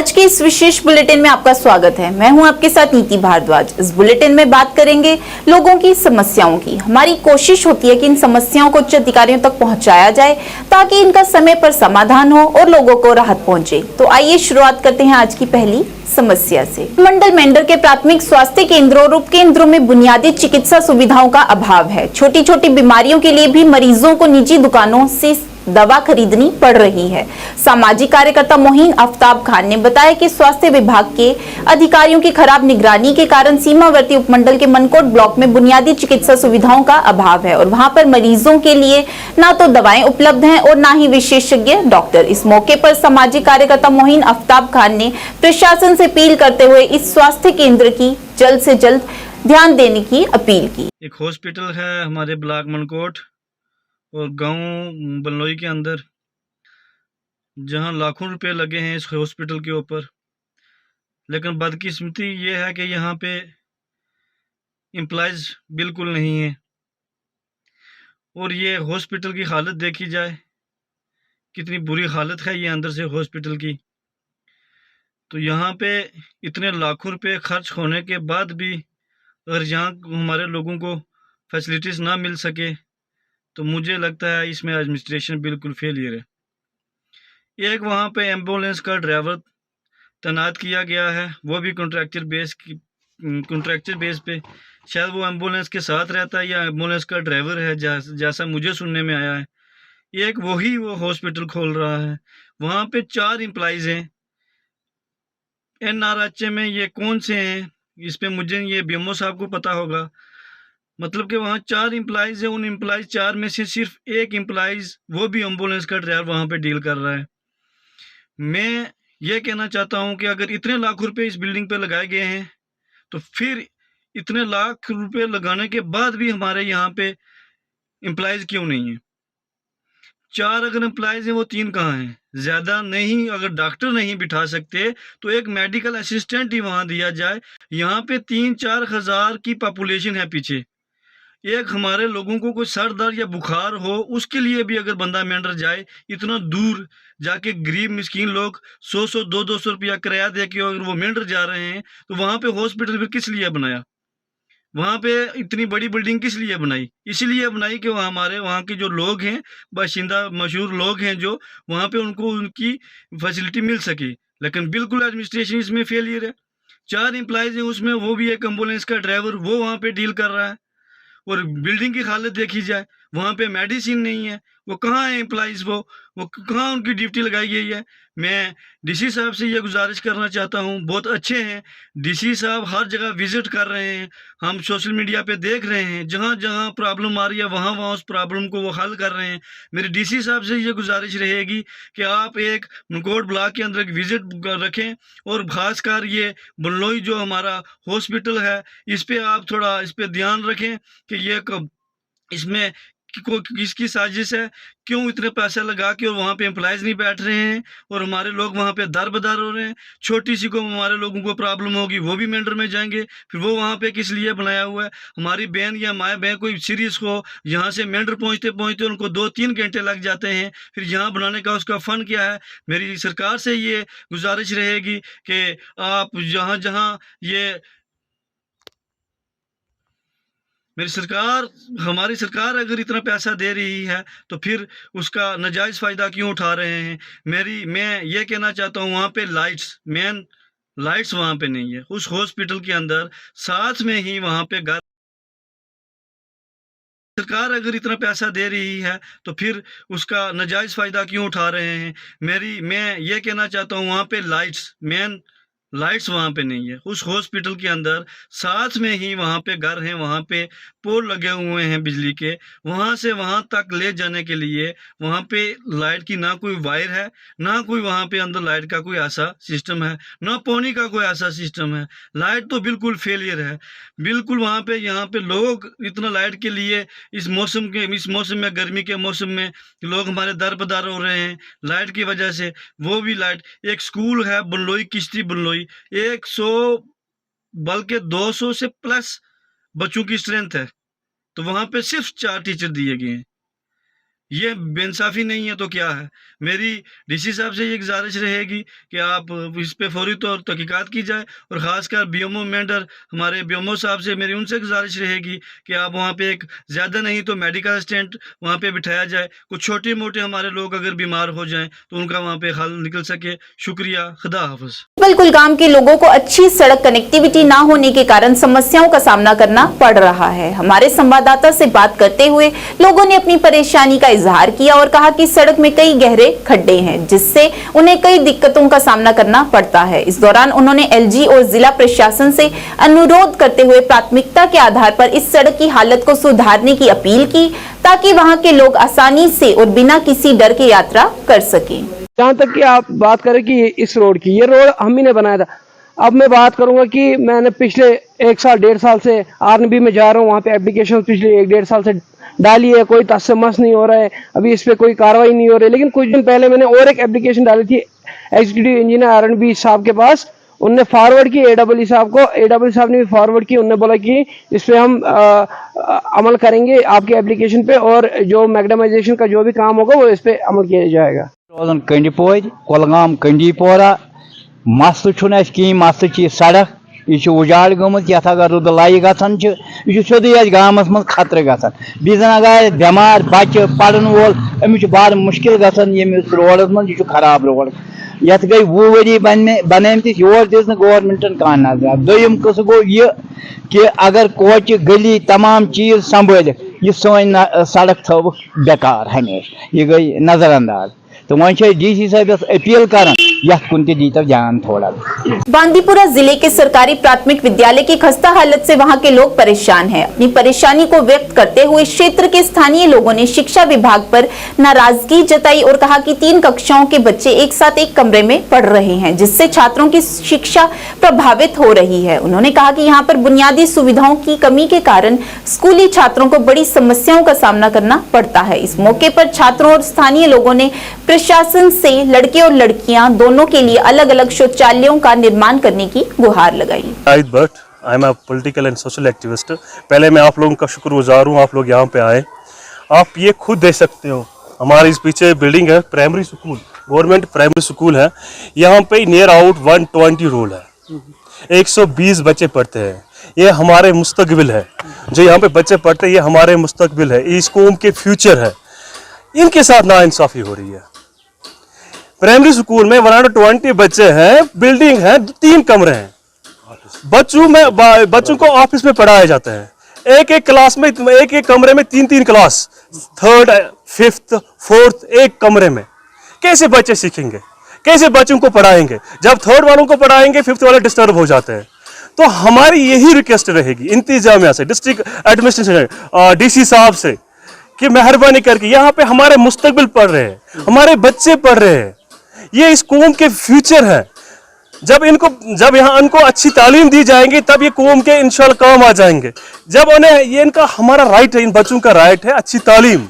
आज के इस विशेष बुलेटिन में आपका स्वागत है। मैं हूं आपके साथ नीति भारद्वाज। इस बुलेटिन में बात करेंगे लोगों की समस्याओं की। हमारी कोशिश होती है कि इन समस्याओं को उच्च अधिकारियों तक पहुंचाया जाए ताकि इनका समय पर समाधान हो और लोगों को राहत पहुंचे। तो आइए शुरुआत करते हैं आज की पहली समस्या से। मंडल मेंढर के प्राथमिक स्वास्थ्य केंद्रों और उप केंद्रों में बुनियादी चिकित्सा सुविधाओं का अभाव है। छोटी छोटी बीमारियों के लिए भी मरीजों को निजी दुकानों से दवा खरीदनी पड़ रही है। सामाजिक कार्यकर्ता मोहीन आफ्ताब खान ने बताया कि स्वास्थ्य विभाग के अधिकारियों की खराब निगरानी के कारण सीमावर्ती उपमंडल के मनकोट ब्लॉक में बुनियादी चिकित्सा सुविधाओं का अभाव है और वहां पर मरीजों के लिए ना तो दवाएं उपलब्ध हैं और ना ही विशेषज्ञ डॉक्टर। इस मौके पर सामाजिक कार्यकर्ता मोहीन आफ्ताब खान ने प्रशासन से अपील करते हुए इस स्वास्थ्य केंद्र की जल्द से जल्द ध्यान देने की अपील की। एक हॉस्पिटल है हमारे ब्लॉक मनकोट और गांव बलनोई के अंदर, जहां लाखों रुपए लगे हैं इस हॉस्पिटल के ऊपर, लेकिन बदकिस्मती ये है कि यहाँ पे एम्प्लॉयज़ बिल्कुल नहीं है। और ये हॉस्पिटल की हालत देखी जाए, कितनी बुरी हालत है ये अंदर से हॉस्पिटल की। तो यहाँ पे इतने लाखों रुपए खर्च होने के बाद भी अगर यहाँ हमारे लोगों को फैसिलिटीज़ ना मिल सके तो मुझे लगता है इसमें एडमिनिस्ट्रेशन बिल्कुल फेलियर है। एक वहाँ पे एम्बुलेंस का ड्राइवर तैनात किया गया है, वो भी कॉन्ट्रैक्चर बेस पे। शायद वो एम्बुलेंस के साथ रहता है या एम्बुलेंस का ड्राइवर है, जैसा मुझे सुनने में आया है। एक वही वो हॉस्पिटल खोल रहा है, वहाँ पे 4 एम्प्लॉइज़ हैं। NRHA में ये कौन से हैं, इस पे मुझे ये बीएमओ साहब को पता होगा। मतलब कि वहाँ 4 एम्प्लॉइज़ है, उन एम्प्लॉइज़ 4 में से सिर्फ एक एम्प्लॉइज़, वो भी एम्बुलेंस का ड्राइवर वहाँ पे डील कर रहा है। मैं ये कहना चाहता हूँ कि अगर इतने लाख रुपए इस बिल्डिंग पे लगाए गए हैं तो फिर इतने लाख रुपए लगाने के बाद भी हमारे यहाँ पे एम्प्लॉइज़ क्यों नहीं है? 4 अगर एम्प्लॉइज़ हैं, वो 3 कहाँ हैं? ज़्यादा नहीं, अगर डॉक्टर नहीं बिठा सकते तो एक मेडिकल असिस्टेंट ही वहाँ दिया जाए। यहाँ पे 3-4 हज़ार की पॉपुलेशन है पीछे। एक हमारे लोगों को कोई सर दर्द या बुखार हो, उसके लिए भी अगर बंदा मेंढर जाए, इतना दूर जाके गरीब मिस्कीन लोग 100-100 200-200 रुपया किराया दे के अगर वो मेंढर जा रहे हैं, तो वहाँ पे हॉस्पिटल फिर किस लिए बनाया? वहाँ पे इतनी बड़ी बिल्डिंग किस लिए बनाई? इसीलिए बनाई कि वहाँ हमारे वहाँ के जो लोग हैं, बाशिंदा मशहूर लोग हैं जो, वहाँ पे उनको उनकी फैसिलिटी मिल सके। लेकिन बिल्कुल एडमिनिस्ट्रेशन इसमें फेलियर है। 4 एम्प्लॉइज़ हैं उसमें, वो भी एक एम्बुलेंस का ड्राइवर, वो वहाँ पे डील कर रहा है। और बिल्डिंग की हालत देखी जाए, वहाँ पे मेडिसिन नहीं है। वो कहाँ है एम्प्लॉइज़, वो कहाँ उनकी ड्यूटी लगाई गई है? मैं डीसी साहब से ये गुजारिश करना चाहता हूँ, बहुत अच्छे हैं डीसी साहब, हर जगह विज़िट कर रहे हैं। हम सोशल मीडिया पे देख रहे हैं, जहाँ-जहाँ प्रॉब्लम आ रही है वहाँ-वहाँ उस प्रॉब्लम को वो हल कर रहे हैं। मेरी डीसी साहब से ये गुजारिश रहेगी कि आप एक मनकोट ब्लॉक के अंदर एक विज़िट रखें और ख़ासकर ये बलनोई जो हमारा हॉस्पिटल है, इस पे आप थोड़ा इस पे ध्यान रखें कि ये कब इसमें किसकी साजिश है, क्यों इतने पैसे लगा के और वहाँ पे एम्प्लॉइज़ नहीं बैठ रहे हैं और हमारे लोग वहाँ पे दर-बदर हो रहे हैं। छोटी सी को हमारे लोगों को प्रॉब्लम होगी, वो भी मेंढर में जाएँगे, फिर वो वहाँ पे किस लिए बनाया हुआ है? हमारी बहन या माँ-बहन कोई सीरियस हो, यहाँ से मेंढर पहुँचते-पहुँचते उनको 2-3 घंटे लग जाते हैं, फिर यहाँ बनाने का उसका फ़न क्या है? मेरी सरकार से ये गुज़ारिश रहेगी कि आप जहाँ-जहाँ ये हमारी सरकार अगर इतना पैसा दे रही है तो फिर उसका नाजायज़ फ़ायदा क्यों उठा रहे हैं? मैं ये कहना चाहता हूँ, वहाँ पे मेन लाइट्स वहाँ पे नहीं है। उस हॉस्पिटल के अंदर साथ में ही वहाँ पे घर, सरकार अगर इतना पैसा दे रही है तो फिर उसका नाजायज़ फ़ायदा क्यों उठा रहे हैं? मैं ये कहना चाहता हूँ, वहाँ पे मेन लाइट्स वहाँ पे नहीं है। उस हॉस्पिटल के अंदर साथ में ही वहाँ पे घर हैं, वहाँ पे पोल लगे हुए हैं बिजली के, वहाँ से वहाँ तक ले जाने के लिए वहाँ पे लाइट की ना कोई वायर है, ना कोई वहाँ पे अंदर लाइट का कोई ऐसा सिस्टम है, ना पानी का कोई ऐसा सिस्टम है। लाइट तो बिल्कुल फेलियर है। बिल्कुल वहाँ पे यहाँ पे लोग इतना लाइट के लिए इस मौसम में, गर्मी के मौसम में लोग हमारे दर-बदर हो रहे हैं लाइट की वजह से। वो भी लाइट, एक स्कूल है बलनोई, किश्ती बलनोई, 100 बल्कि 200 से प्लस बच्चों की स्ट्रेंथ है, तो वहाँ पे सिर्फ 4 टीचर दिए गए हैं। ये बेइंसाफी नहीं है तो क्या है। मेरी डीसी साहब से ये गुजारिश रहेगी कि आप इस पे फौरी तौर तहकीकात की जाए, और ख़ासकर बीएमओ मेंढर हमारे बीएमओ साहब से मेरी उनसे गुजारिश रहेगी कि आप वहाँ पे एक ज़्यादा नहीं तो मेडिकल असिस्टेंट वहाँ पे बिठाया जाए। कुछ छोटे मोटे हमारे लोग अगर बीमार हो जाएं तो उनका वहाँ पे हल निकल सके। शुक्रिया, खुदा हाफिज़। कुलगाम के लोगों को अच्छी सड़क कनेक्टिविटी ना होने के कारण समस्याओं का सामना करना पड़ रहा है। हमारे संवाददाता से बात करते हुए लोगों ने अपनी परेशानी का इजहार किया और कहा कि सड़क में कई गहरे खड्डे हैं, जिससे उन्हें कई दिक्कतों का सामना करना पड़ता है। इस दौरान उन्होंने एलजी और जिला प्रशासन से अनुरोध करते हुए प्राथमिकता के आधार पर इस सड़क की हालत को सुधारने की अपील की, ताकि वहां के लोग आसानी से और बिना किसी डर के यात्रा कर सकें। जहाँ तक कि आप बात करें कि इस रोड की, ये रोड हम ही ने बनाया था। अब मैं बात करूंगा कि मैंने पिछले 1 साल 1.5 साल से आरएनबी में जा रहा हूँ, वहाँ पे एप्लीकेशन पिछले 1-1.5 साल से डाली है, कोई तस से मस नहीं हो रहा है, अभी इस पे कोई कार्रवाई नहीं हो रही। लेकिन कुछ दिन पहले मैंने और एक एप्लीकेशन डाली थी एग्जीक्यूटिव इंजीनियर आरएनबी साहब के पास, उनने फॉरवर्ड की एडब्ल्यू साहब को, एडब्ल्यू साहब ने भी फॉरवर्ड की। उन्होंने बोला कि इस पे हम अमल करेंगे आपके एप्लीकेशन पे, और जो मैग्नेटाइजेशन का जो भी काम होगा वो इस पे अमल किया जाएगा। रोजान कंडीपोर कुलगाम कंडीपोरा मसल कहीं मसल सड़क यह उजाड़ गमत ये अगर रुद लाई गसान यह सोदी गामस मज खतरे गसान बीजन अगर बेमार बच्चे पढ़न वोल अमिस बड़ मुश्किल गसान यमिस रोडस मज खराब रोड ये गई 20 वरी बनमत योर दिस गवर्नमेंटन कह नजर। दोम कस गो यह कि अगर कोच गली तमाम चीज संभाल यह सन सड़क थव बेकार हमेशा यह गई नजरअंदाज। तो वह डीसी साहब अपील कर दीता ध्यान थोड़ा। बांदीपुरा जिले के सरकारी प्राथमिक विद्यालय की खस्ता हालत से वहां के लोग परेशान हैं। अपनी परेशानी को व्यक्त करते हुए क्षेत्र के स्थानीय लोगों ने शिक्षा विभाग पर नाराजगी जताई और कहा कि 3 कक्षाओं के बच्चे एक साथ एक कमरे में पढ़ रहे हैं, जिससे छात्रों की शिक्षा प्रभावित हो रही है। उन्होंने कहा कि यहाँ पर बुनियादी सुविधाओं की कमी के कारण स्कूली छात्रों को बड़ी समस्याओं का सामना करना पड़ता है। इस मौके पर छात्रों और स्थानीय लोगों ने प्रशासन से लड़के और लड़कियां दोनों के लिए अलग अलग शौचालयों का निर्माण करने की गुहार लगाई। I am a political and social activist. पहले मैं आप लोगों का शुक्रगुजार हूँ, आप लोग यहाँ पे आए। आप ये खुद देख सकते हो, हमारे इस पीछे बिल्डिंग है, primary school, government primary school है। यहाँ पे नियर आउट 120 रोल है, 120 बच्चे पढ़ते हैं। ये हमारे मुस्तकबिल है, जो यहाँ पे बच्चे पढ़ते हैं ये हमारे मुस्तकबिल है, इस कौम के फ्यूचर है। इनके साथ नाइंसाफी हो रही है। प्राइमरी स्कूल में 120 बच्चे हैं, बिल्डिंग है, 3 कमरे हैं। बच्चों को ऑफिस में पढ़ाया जाता है। एक क्लास में, एक कमरे में 3 क्लास, 3rd 5th 4th एक कमरे में। कैसे बच्चे सीखेंगे, कैसे बच्चों को पढ़ाएंगे? जब 3rd वालों को पढ़ाएंगे 5th वाले डिस्टर्ब हो जाते हैं। तो हमारी यही रिक्वेस्ट रहेगी इंतजामिया से, डिस्ट्रिक्ट एडमिनिस्ट्रेशन, डीसी साहब से, कि मेहरबानी करके यहाँ पे हमारे मुस्तकबिल पढ़ रहे हैं, हमारे बच्चे पढ़ रहे हैं, ये इस कौम के फ्यूचर है। जब यहाँ इनको अच्छी तालीम दी जाएंगी तब ये कौम के इंशाल्लाह काम आ जाएंगे। जब उन्हें ये इनका हमारा राइट है, इन बच्चों का राइट है अच्छी तालीम,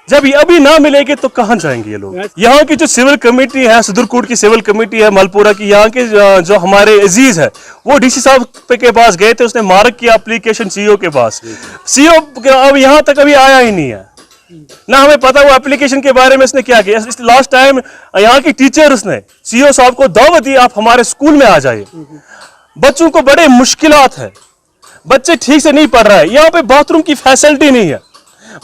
जब ये अभी ना मिलेगी तो कहाँ जाएंगे ये लोग? यहाँ की जो सिविल कमेटी है, सदरकोट की सिविल कमेटी है मलपुरा की, यहाँ के जो हमारे अजीज है वो डीसी साहब के पास गए थे, उसने मार्क किया एप्लीकेशन सीईओ के पास। सीईओ अब यहाँ तक अभी आया ही नहीं है, ना हमें पता वो एप्लीकेशन के बारे में इसने क्या किया। लास्ट टाइम यहाँ की टीचर्स ने सीईओ साहब को दावत दी, आप हमारे स्कूल में आ जाइए। बच्चों को बड़े मुश्किलात है, बच्चे ठीक से नहीं पढ़ रहे हैं। यहाँ पे बाथरूम की फैसिलिटी नहीं है,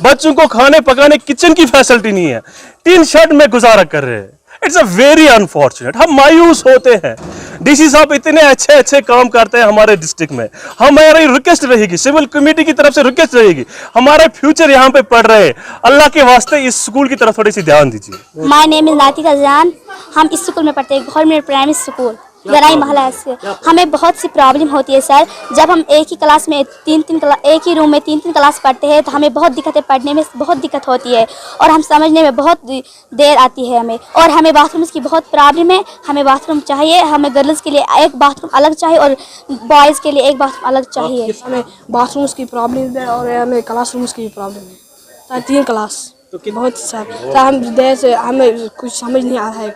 बच्चों को खाने पकाने किचन की फैसिलिटी नहीं है, टीन शेड में गुजारा कर रहे हैं। It's a very unfortunate. हम मायूस होते हैं। डीसी साहब इतने अच्छे काम करते हैं हमारे डिस्ट्रिक्ट में। हमारी रिक्वेस्ट रहेगी, सिविल कमेटी की तरफ से रिक्वेस्ट रहेगी, हमारे फ्यूचर यहाँ पे पढ़ रहे हैं, अल्लाह के वास्ते इस स्कूल की तरफ थोड़ी सी ध्यान दीजिए। माय नेम इज नातिका जान। हम इस स्कूल में पढ़ते हैं, गवर्नमेंट प्राइमरी स्कूल गराई महला से। हमें बहुत सी प्रॉब्लम होती है सर। जब हम एक ही क्लास में एक ही रूम में 3 क्लास पढ़ते हैं तो हमें बहुत दिक्कतें, पढ़ने में बहुत दिक्कत होती है और हम समझने में बहुत देर आती है हमें। और हमें बाथरूम की बहुत प्रॉब्लम है, हमें बाथरूम चाहिए। हमें गर्ल्स के लिए एक बाथरूम अलग चाहिए और बॉयज़ के लिए एक बाथरूम अलग चाहिए। हमें बाथरूम्स की प्रॉब्लम है और हमें क्लासरूम्स की प्रॉब्लम है। 3 क्लास तो बहुत सर हम देर से हमें कुछ समझ नहीं आ रहा है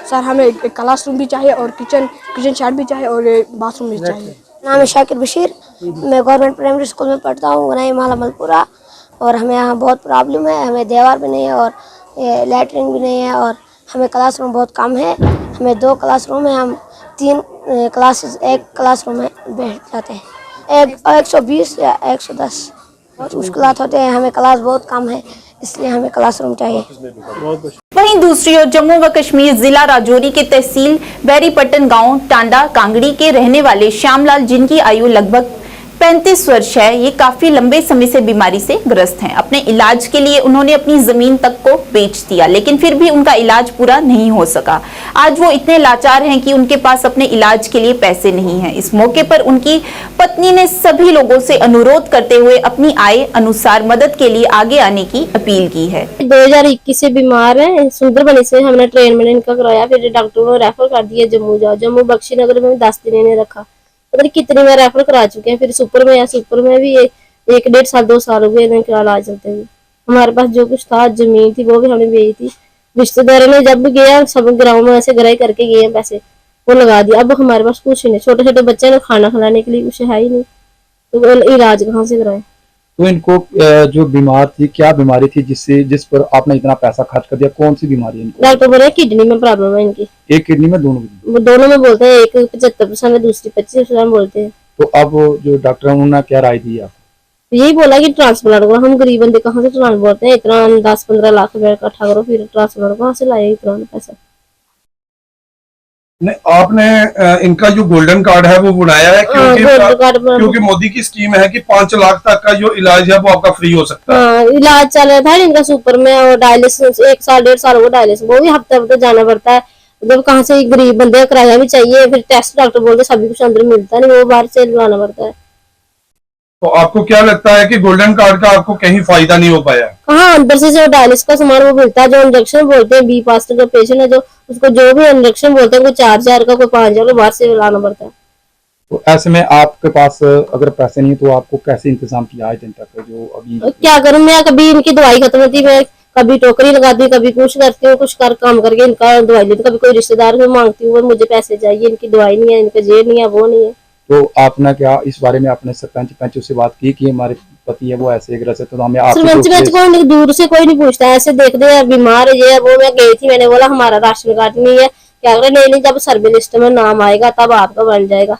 सर। हमें एक क्लासरूम भी चाहिए और किचन शेड भी चाहिए और बाथरूम भी चाहिए। नाम है शाकिर बशीर। मैं गवर्नमेंट प्राइमरी स्कूल में पढ़ता हूँ, गराई महला मलपुरा। और हमें यहाँ बहुत प्रॉब्लम है, हमें दीवार भी नहीं है और लैटरिन भी नहीं है और हमें क्लासरूम बहुत कम है। हमें 2 क्लासरूम है, हम 3 क्लासेस एक क्लासरूम में बैठ जाते हैं। 120 या 110 बहुत मुश्किलात होते हैं, हमें क्लास बहुत कम है, इसलिए हमें क्लासरूम चाहिए। वहीं दूसरी ओर जम्मू व कश्मीर जिला राजौरी के तहसील बैरीपट्टन गांव टांडा कांगड़ी के रहने वाले श्यामलाल, जिनकी आयु लगभग 35 वर्ष है, ये काफी लंबे समय से बीमारी से ग्रस्त हैं। अपने इलाज के लिए उन्होंने अपनी जमीन तक को बेच दिया, लेकिन फिर भी उनका इलाज पूरा नहीं हो सका। आज वो इतने लाचार हैं कि उनके पास अपने इलाज के लिए पैसे नहीं हैं। इस मौके पर उनकी पत्नी ने सभी लोगों से अनुरोध करते हुए अपनी आय अनुसार मदद के लिए आगे आने की अपील की है। 2021 से बीमार है, सुंदरबनी से हमने ट्रीटमेंट इनका कराया, फिर डॉक्टर ने रेफर कर दिया जम्मू जाओ। जम्मू बख्शी नगर में 10 दिन इन्हें रखा, पता नहीं कितनी बार रेफर करा चुके हैं। फिर सुपर में है, सुपर में भी 1-1.5 साल 2 साल हो गए इन्हें इलाज चलते हुए। हमारे पास जो कुछ था, जमीन थी, वो भी हमने बेच दी। रिश्तेदारों ने जब गया सब ग्राउंड में ऐसे गराई करके गए पैसे, वो लगा दिया। अब हमारे पास कुछ नहीं, छोटे छोटे बच्चे ने खाना खिलाने के लिए कुछ है ही नहीं, तो इलाज कहाँ से कराए। तो इनको जो बीमार थी, क्या बीमारी थी जिस पर आपने इतना पैसा खर्च कर दिया? कौन सी बीमारी है इनको? डॉक्टर बोले किडनी में प्रॉब्लम है इनकी। एक किडनी में, दोनों में बोलते हैं, एक 75% है, दूसरी 25% बोलते हैं। तो अब जो डॉक्टर है उन्होंने क्या राय दी आपको? यही बोला कि ट्रांसप्लांट करो। हम गरीब बंदे कहाँ से ट्रांसप्लांट बोलते हैं, इतना 10-15 लाख रुपए इकट्ठा करो, फिर ट्रांसप्लांट कहाँ से लाए इतना पैसा। नहीं, आपने इनका जो गोल्डन कार्ड है वो बनाया है क्योंकि मोदी की स्कीम है कि 5 लाख तक का जो इलाज है वो आपका फ्री हो सकता है। इलाज चल रहा था इनका सुपर में, और डायलिसिस 1 साल 1.5 साल वो डायलिसिस, वो भी हफ्ते जाना पड़ता है। जब कहाँ से गरीब बंदे किराया भी चाहिए, फिर टेस्ट डॉक्टर बोलते सभी कुछ अंदर मिलता नहीं, वो बाहर से लाना पड़ता है। तो आपको क्या लगता है कि गोल्डन कार्ड का आपको कहीं फायदा नहीं हो पाया? हाँ, अंदर से जो डायलिसिस का सामान वो मिलता है, जो इंजेक्शन बोलते हैं, बी पास्ट का पेशेंट है जो, उसको जो भी इंजेक्शन बोलते हैं, कोई 4000 का, कोई 5000 का, बाहर से लाना पड़ता है। तो ऐसे में आपके पास अगर पैसे नहीं तो आपको कैसे इंतजाम किया आज दिन तक? जो अभी क्या करूँ मैं, कभी इनकी दवाई खत्म होती है, मैं कभी टोकरी लगाती हूँ, कभी कुछ करती हूँ, कुछ कर काम करके इनका दवाई लेती हूँ। कभी कोई रिश्तेदार से मांगती हूँ, मुझे पैसे चाहिए, इनकी दवाई नहीं है, इनका ये नहीं है, वो नहीं है। तो आपने क्या इस बारे में अपने सरपंच पंच से बात की कि हमारे पति है वो ऐसे ग्रस्त है, तो हमें सरपंच को दूर से कोई नहीं पूछता है, ऐसे देखते हैं बीमार है ये है वो। मैं गई थी, मैंने बोला हमारा राशन कार्ड नहीं है, क्या करे, नहीं जब सर्वे लिस्ट में नाम आएगा तब आपका बन जाएगा।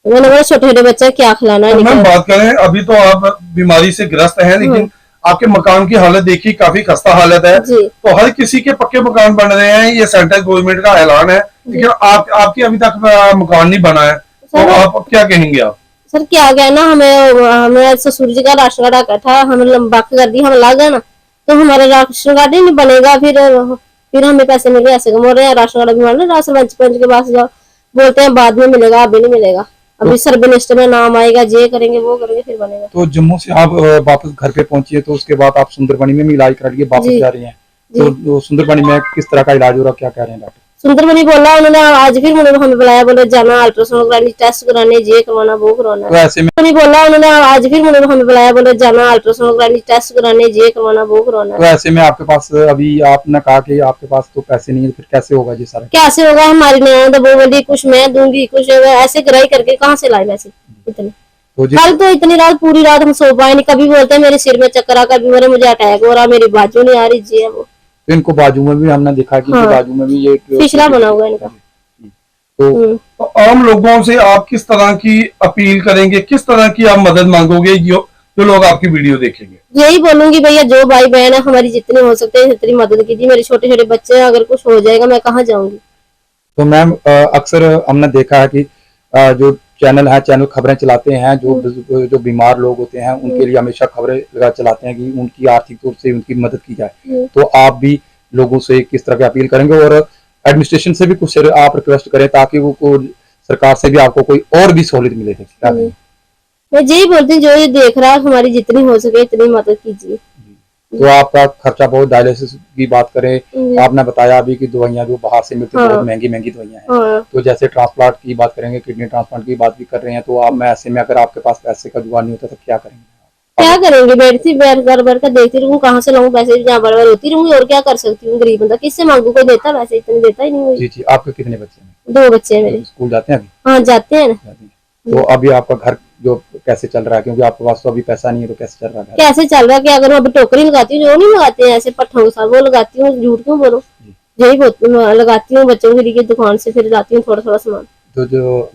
मैंने बोला छोटे छोटे बच्चे क्या खिलाना है। मैम बात करें, अभी तो आप बीमारी से ग्रस्त हैं, लेकिन आपके मकान की हालत देखी, काफी खस्ता हालत है। तो हर किसी के पक्के मकान बन रहे हैं, ये सेंट्रल गवर्नमेंट का ऐलान है, लेकिन आपकी अभी तक मकान नहीं बना है, तो आप क्या कहेंगे? आप सर क्या कहना, हमें ससुर जी का राशन कार्ड आया था, हमें लंबा कर दी, हम लग गए ना, तो हमारा राशन कार्ड ही नहीं बनेगा, फिर हमें पैसे मिले ऐसे कम हो रहे हैं। राशन कार्ड भी मारना, सरपंच के पास जाओ, बोलते हैं बाद में मिलेगा, अभी नहीं मिलेगा, अभी सर्वे लिस्ट में नाम आएगा, ये करेंगे वो करेंगे फिर बनेगा। तो जम्मू से आप वापस घर पे पहुंची, तो उसके बाद आप सुंदरबनी में भी इलाज करा लिए वापस जा रही हैं, तो सुंदरबनी में किस तरह का इलाज हो रहा, क्या कह रहे हैं डॉक्टर? सुंदरबनी बोला उन्होंने, आज फिर हमें बुलाया, बोले जाना अल्ट्रासाउंड कराने, टेस्ट कराने, ये करवाना वो करवाना। तो ऐसे में बोला उन्होंने, आज फिर हमें बुलाया, बोले जाना अल्ट्रासाउंड कराने, टेस्ट कराने, ये करवाना वो करवाना। तो ऐसे में आपके पास अभी आपने कहा कि आपके पास तो पैसे नहीं है, फिर कैसे होगा जी सारा? कैसे होगा, हमारी नया वो बोली कुछ मैं दूंगी, कुछ ऐसे कराई करके कहाँ से लाए पैसे इतने। कल तो इतनी रात, पूरी रात हम सो पाए नहीं, कभी बोलते हैं मेरे सिर में चक्कर आ, कभी मेरे मुझे अटैक हो रहा, मेरी बाजू नहीं आ रही, जी है वो। तो इनको बाजू में भी हमने देखा कि बाजू में भी ये पिछला बना हुआ इनका। तो आम लोगों से आप किस तरह की अपील करेंगे, किस तरह की आप मदद मांगोगे जो लोग आपकी वीडियो देखेंगे? यही बोलूंगी भैया, जो भाई बहन है हमारी जितनी हो सकते हैं जितनी मदद कीजिए, मेरे छोटे छोटे बच्चे हैं, अगर कुछ हो जाएगा मैं कहाँ जाऊंगी। तो मैम अक्सर हमने देखा है कि जो चैनल खबरें चलाते हैं, जो बीमार लोग होते हैं उनके लिए हमेशा खबरें चलाते हैं कि उनकी आर्थिक तौर से उनकी मदद की जाए। तो आप भी लोगों से किस तरह की अपील करेंगे, और एडमिनिस्ट्रेशन से भी कुछ आप रिक्वेस्ट करें ताकि वो सरकार से भी आपको कोई और भी सहूलियत मिले? मैं यही बोलती हूँ, जो ये देख रहा है हमारी जितनी हो सके इतनी मदद कीजिए। तो आपका खर्चा बहुत, डायलिसिस की बात करें, आपने बताया अभी की दवाइयाँ जो बाहर से मिलती है बहुत महंगी दवाइयाँ हैं। तो जैसे ट्रांसप्लांट की बात करेंगे, किडनी ट्रांसप्लांट की बात भी कर रहे हैं, तो आप में ऐसे में अगर आपके पास पैसे का जुगाड़ नहीं होता तो क्या करेंगे? क्या करेंगे, बैठती बैठ कर देखती रहूँ, कहाँ से लाऊं पैसे, जहाँ बराबर होती रहूंगी, और क्या कर सकती हूँ, गरीब बंदा किससे मांगू, कोई देता वैसे इतने देता ही नहीं। जी, आपके कितने बच्चे हैं? 2 बच्चे हैं मेरे। स्कूल जाते हैं अभी? हाँ जाते हैं ना। तो अभी आपका घर जो कैसे चल रहा है, क्योंकि आपके पास तो अभी पैसा नहीं है, तो कैसे चल रहा है? कैसे चल रहा है कि अगर मैं अभी टोकरी लगाती हूँ, जो नहीं लगाते हैं ऐसे पट्ठों के साथ, वो लगाती हूँ, झूठ क्यों बोलो, यही लगाती हूँ बच्चों के लिए, दुकान से फिर लाती हूँ थोड़ा थोड़ा सामान। तो जो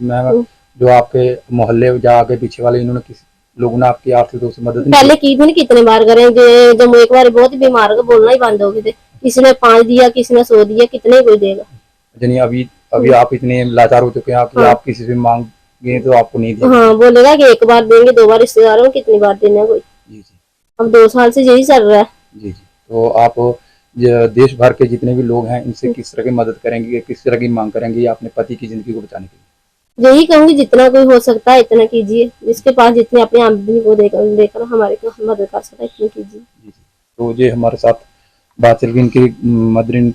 आपके मोहल्ले या आगे पीछे वाले इन्होंने किसी लोगों ने आपकी आर्थिक रूप से मदद पहले की थी, कितने बार करेंगे, जब एक बार बहुत ही बीमार हो बोलना ही बंद हो गए थे, किसी ने 5 दिया, किसी ने 100 दिया, कितने कोई देगा। यानी अभी आप इतने लाचार हो चुके हैं कि आप किसी से मांगे तो आपको नहीं दिया। हाँ, बोलेगा कि 1 बार देंगे, 2 बार रिश्तेदारों को, कितनी बार देना कोई। जी। अब 2 साल से यही चल रहा है। जी। तो आप देश भर के जितने भी लोग हैं इनसे किस तरह की मदद करेंगे, किस तरह की मांग करेंगे अपने पति की जिंदगी को बचाने के लिए? यही कहूंगी, जितना कोई हो सकता है इतना कीजिए, जिसके पास जितनी अपनी आमदनी को देकर हमारे को मदद कर सकता है इतनी कीजिए। तो ये हमारे साथ बात चल गई, इनकी मदर इन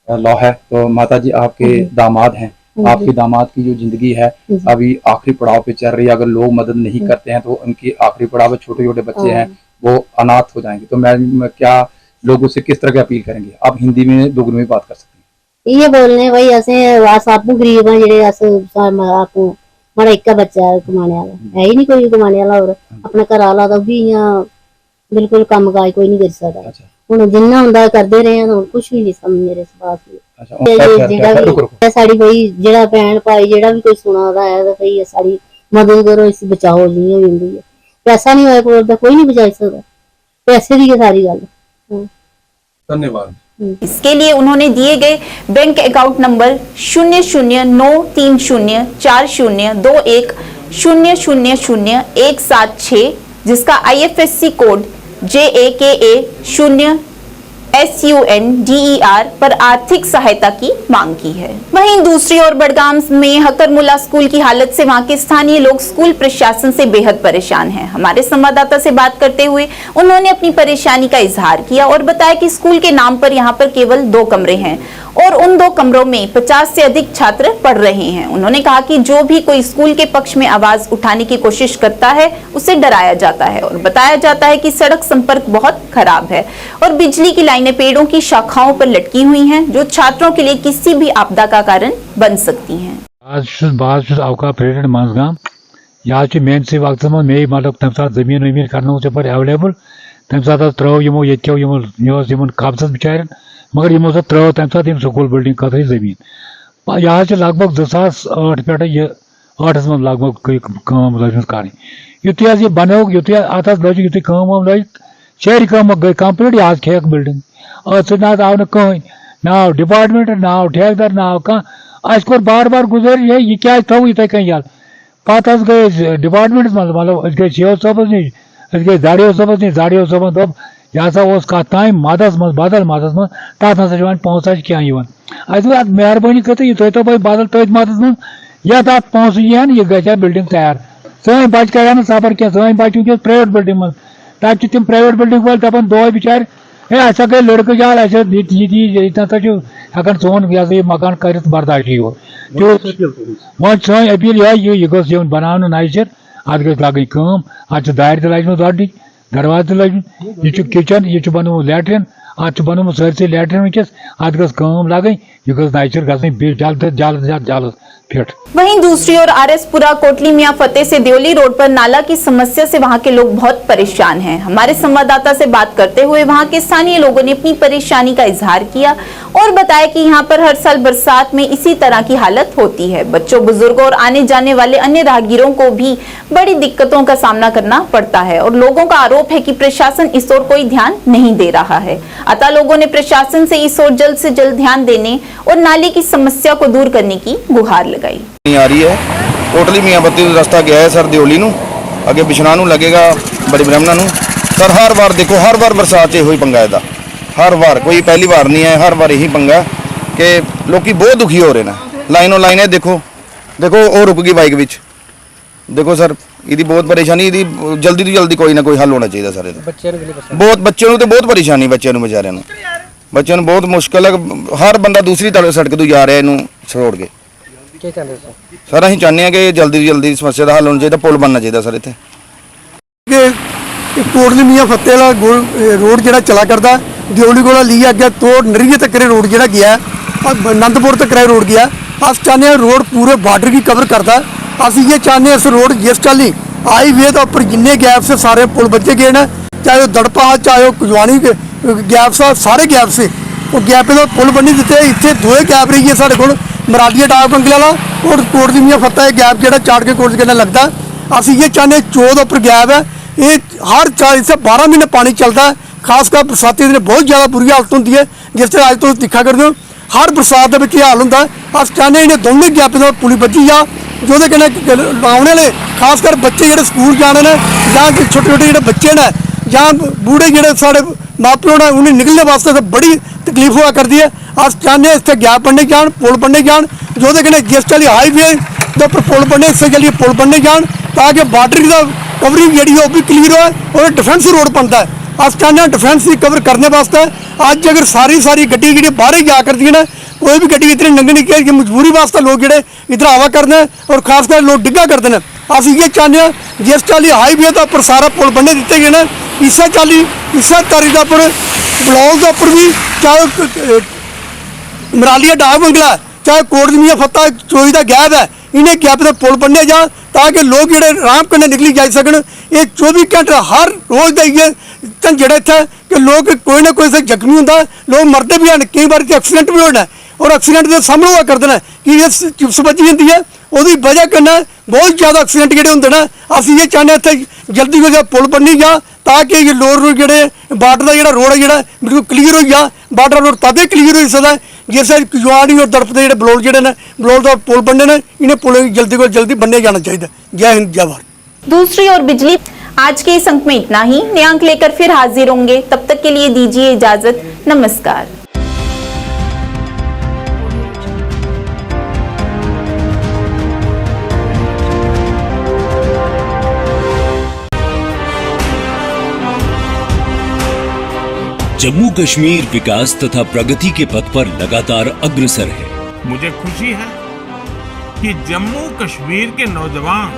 लॉ है। तो माता जी आपके दामाद हैं, आपके दामाद की जो जिंदगी है अभी आखिरी पड़ाव पे चल रही है। अगर लोग मदद नहीं करते हैं तो उनकी आखिरी पड़ाव पे छोटे छोटे बच्चे हैं वो अनाथ हो जाएंगे। तो मैं क्या लोगों से किस तरह की अपील करेंगे? आप हिंदी में दोगुनी में बात कर सकते हैं। ये बोलने भाई ऐसे आपू गरीब है जेडे आपू माड़ा एक बच्चा है कमाने वाला है ही नहीं कोई कमाने वाला, और अपना घर वाला तो भी बिल्कुल काम काज कोई नहीं कर सकता। ਹੁਣ ਜਿੰਨਾ ਹੁੰਦਾ ਕਰਦੇ ਰਹੇ ਆ, ਹੁਣ ਕੁਝ ਵੀ ਨਹੀਂ ਸਮਝ ਮੇਰੇ ਬਾਤ ਦੀ। ਸਾਡੀ ਕੋਈ ਜਿਹੜਾ ਭੈਣ ਭਾਈ ਜਿਹੜਾ ਵੀ ਕੋਈ ਸੁਣਾਦਾ ਹੈ ਤਾਂ ਕਈ ਸਾਡੀ ਮਦਦ ਕਰੋ, ਇਸ ਬਚਾਓ ਜਿੰਨੀ ਵੀ ਹੁੰਦੀ ਹੈ। ਪੈਸਾ ਨਹੀਂ ਹੋਇਆ ਕੋਲ ਤਾਂ ਕੋਈ नहीं बचा सकता, पैसे की सारी गल। धन्यवाद। इसके लिए उन्होंने दिए गए बैंक अकाउंट नंबर 00934021000176 जिसका IFSC कोड JAKA 0SUNDER पर आर्थिक सहायता की मांग की है। वहीं दूसरी ओर बड़गाम में हकरमुल्ला स्कूल की हालत से वहां के स्थानीय लोग स्कूल प्रशासन से बेहद परेशान हैं। हमारे संवाददाता से बात करते हुए उन्होंने अपनी परेशानी का इजहार किया और बताया कि स्कूल के नाम पर यहां पर केवल 2 कमरे हैं और उन 2 कमरों में 50 से अधिक छात्र पढ़ रहे हैं। उन्होंने कहा कि जो भी कोई स्कूल के पक्ष में आवाज उठाने की कोशिश करता है उसे डराया जाता है और बताया जाता है कि सड़क संपर्क बहुत खराब है और बिजली की लाइनें पेड़ों की शाखाओं पर लटकी हुई हैं जो छात्रों के लिए किसी भी आपदा का कारण बन सकती हैं। आज अवका प्रेसिडेंट मंजगाम यह मेन से वक्त मे मतलब तम सात जमीन वमीन कर एवेलेबल तम सात त्रो यमो ये कब्जस बिचार मगर यमो सो त्रो तम सात स्कूल बिल्डिंग खत जमीन यह लगभग 2008 पे 8 मज लगभग लजम कर युत यह बनो युत अत लज युत लज शहरी गई कंप्लीट यह खेक बिल्डिंग अत आव न कहीं ना डिपार्टमेंट ना ठेकेदार ना कह कोर बार बार गुजर यह क्या थो इथे कहीं यार पे गए डिपार्टमेंट मतलब गई CO सबस नश गई दाड़ियो सबस नश दाड़ियो सबन दोप यह हसा कत ताम मदस मज बदल मदस मज तथ ना पोसा क्या मेहरबानी कर यह थो बदल तथ मदस मज यह तथ पोस यह गई बिल्डिंग तैयार सन बच कर सफर क्या सन बच प्राइवेट बिल्डिंग मज तब तम प्राइवेट बिल्डिंग वाल दपान दो बिचार है ऐसा गई लड़के जाल हेकान सोन यह मकान कर बर्दाश्त वो सन अपील यह गई बना नजर अत गई लगन कम अत दार लजम रटन दरवाज लजम यह किचन यह बनोमुत लैट्रिन अत बनोमुत सरसै लैट्रिन वनकस अत गई लगन यह गई नजर गई जल्द जल्द फिट। वहीं दूसरी ओर आरएसपुरा कोटली मियां फतेह से देवली रोड पर नाला की समस्या से वहां के लोग बहुत परेशान हैं। हमारे संवाददाता से बात करते हुए वहां के स्थानीय लोगों ने अपनी परेशानी का इजहार किया और बताया कि यहां पर हर साल बरसात में इसी तरह की हालत होती है। बच्चों, बुजुर्गों और आने जाने वाले अन्य राहगीरों को भी बड़ी दिक्कतों का सामना करना पड़ता है और लोगों का आरोप है कि प्रशासन इस ओर कोई ध्यान नहीं दे रहा है। अतः लोगों ने प्रशासन से इस ओर जल्द से जल्द ध्यान देने और नाले की समस्या को दूर करने की गुहार लगाई। नहीं आ रही है कोटली मियां फतेह रास्ता गया है सर दियोली नूं अगे बिछना नूं लगेगा बड़ी ब्रह्मणा नूं सर हर बार देखो हर बार बरसात यही पंगा है हर बार कोई पहली बार नहीं है हर बार यही पंगा कि लोग बहुत दुखी हो रहे हैं लाइनों लाइनें देखो और रुक गई बाइक विच देखो सर यदी बहुत परेशानी यदी जल्दी तो जल्दी कोई ना कोई हल होना चाहिए सर बहुत बच्चों को तो बहुत परेशानी बच्चों बेचारे बच्चों बहुत मुश्किल है हर बंदा दूसरी सड़क तो जा रहा है इनू छोड़ के सर अं चाहते हैं कि जल्दी जल्दी समस्या का हल होना चाहिए पुल बनना चाहिए सर इतने कोटली मियां फतेह रोड जो चला करता दियोली को ली अगे तो नरीए तक रोड जो गया आनंदपुर तक रोड गया अस चाहते हैं रोड पूरे बार्डर की कवर करता अस ये चाहते हैं इस रोड जिस चाली हाईवे के उपर जिन्ने गैप से सारे पुल बचे गए हैं, चाहे वो दड़पा चाहे वो कुजवानी गैप सा सारे गैप से वो गैप तो पुल बनी दिते। इतने दो गैप रही है साढ़े को मरालिया डाक बंगले वाला और कोट दी मियां फत्ता गैप जो चाड़ के कोट के लगता। असं ये चाहते 14 उपर गैप है, ये हर 4 से 12 महीने पानी चलता है। खासकर बरसाती दिन बहुत ज़्यादा बुरी हालत होती है, जिस तरह अज तुम दिखा करते हो हर बरसात के हाल होंगे। अस चाहते इन्हें दोनों गैपें तो पुली बची जा जो आने वाले खासकर बच्चे जो स्कूल जाने ने या छोटे छोटे जो बच्चे ने या बूढ़े जो साढ़े माँ प्यो ने उन्हें निकलने वास्ते तो बड़ी तकलीफ हुआ करती है। अस चाहते इतने गैप बनने जान, पुल बनने जान, जो जिस चाली हाईवे के उपर पुल बनने इस चलिए पुल बनने जान ताकि बार्डर का कवरिंग जी भी क्लीयर हो और डिफेंस रोड बनता है। अस चाहते हैं डिफेंस की कवर करने वास्ते अज अगर सारी गड्डी जी बाहर ही जा करती है, कोई भी गड्डी इतनी लंघनी कि मजबूरी वास्ते लोग जोड़े इधर आवा करते हैं और खासकर लोग डिग्गा करते हैं। अस ये चाहते हैं जिस चाली हाईवे के उपर सारा पुल बनने दिते गए हैं, इस चाली इस तारी का उपर ब्लॉक के उपर भी चाहे मरालिया डाक बंगला चाहे कोट दी मियां फत्ता चोरी का गैप है, इन्हें गैप से पुल बनने जा ताकि लोग जोड़े आराम करने निकली जा सकन। ये 24 घंटे हर रोज़ का ये झंझट इतना कि लोग कोई ना कोई से जख्मी होंगे, लोग मरते भी हैं, कई बार एक्सीडेंट भी होना है और एक्सीडेंट के सामने हुआ करते हैं कि ये चिप्स बची जाती है उसकी वजह करना बहुत ज़्यादा एक्सीडेंट जोड़े होंगे ना। असं ये चाहते इतने जल्दी जो पुल बननी जा ताकि ये लोर जोड़े बार्डर का जो रोड है जो बिल्कुल क्लीयर हो जा। बार्डर रोड तद क्लीयर हो सकता है जिस कुजवानी और दड़पते जो ब्लॉक जोड़े ने ब्लॉक का पुल बनने ने, इन्हें पुल जल्दी को जल्दी बनने जाना चाहिए। जय हिंद जय भारत। दूसरी ओर बिजली। आज के इस अंक में इतना ही। नए अंक लेकर फिर हाजिर होंगे, तब तक के लिए दीजिए इजाजत। नमस्कार। जम्मू कश्मीर विकास तथा प्रगति के पथ पर लगातार अग्रसर है। मुझे खुशी है कि जम्मू कश्मीर के नौजवान